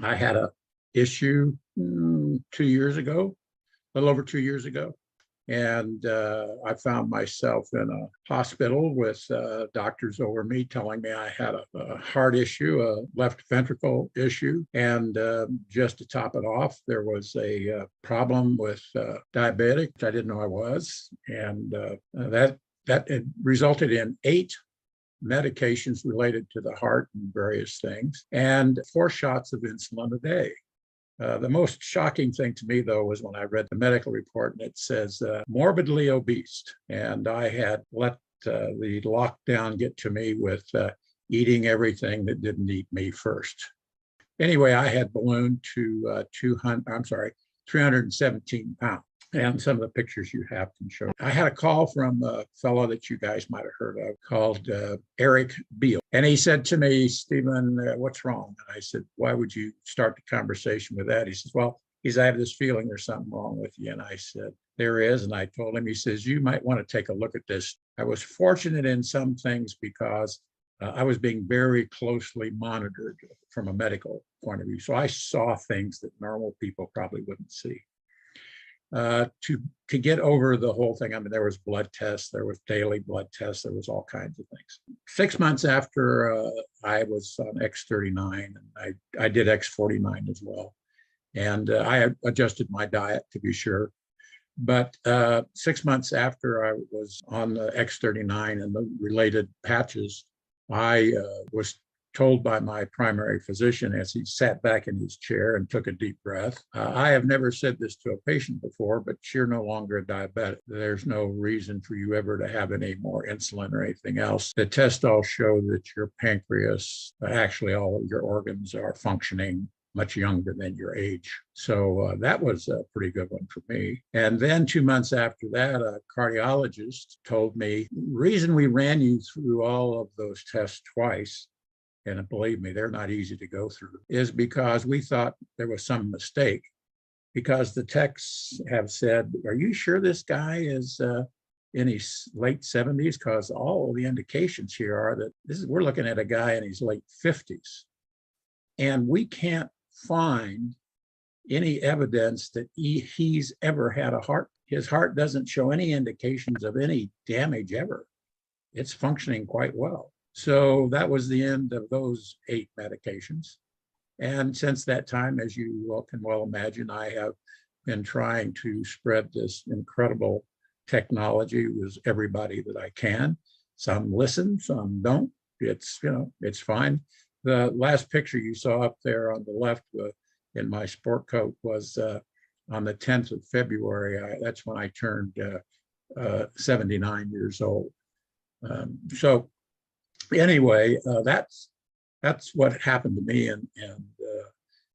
I had a issue 2 years ago, a little over 2 years ago. And I found myself in a hospital with doctors over me telling me I had a heart issue, a left ventricle issue. And just to top it off, there was a problem with diabetic, which I didn't know I was. And that resulted in 8 medications related to the heart and various things, and 4 shots of insulin a day. The most shocking thing to me, though, was when I read the medical report and it says morbidly obese. And I had let the lockdown get to me with eating everything that didn't eat me first. Anyway, I had ballooned to 317 pounds. And some of the pictures you have can show. I had a call from a fellow that you guys might have heard of called Eric Beal. And he said to me, Stephen, what's wrong? And I said, why would you start the conversation with that? He says, well, I have this feeling there's something wrong with you. And I said, there is. And I told him, he says, you might want to take a look at this. I was fortunate in some things because I was being very closely monitored from a medical point of view. So I saw things that normal people probably wouldn't see. To get over the whole thing, I mean, there was blood tests, there was daily blood tests, there was all kinds of things. 6 months after I was on X39, and I did X49 as well. And I adjusted my diet to be sure. But 6 months after I was on the X39 and the related patches, I was told by my primary physician as he sat back in his chair and took a deep breath, I have never said this to a patient before, but you're no longer a diabetic. There's no reason for you ever to have any more insulin or anything else. The tests all show that your pancreas, actually all of your organs are functioning much younger than your age. So that was a pretty good one for me. And then 2 months after that, a cardiologist told me, the reason we ran you through all of those tests twice, and believe me, they're not easy to go through, is because we thought there was some mistake. Because the techs have said, are you sure this guy is in his late 70s? Because all the indications here are that we're looking at a guy in his late 50s. And we can't find any evidence that he's ever had a heart. His heart doesn't show any indications of any damage ever. It's functioning quite well. So that was the end of those 8 medications. And since that time, as you can well imagine, I have been trying to spread this incredible technology with everybody that I can. Some listen, some don't. It's fine. The last picture you saw up there on the left in my sport coat was on the 10th of February. That's when I turned 79 years old. So anyway, that's what happened to me, and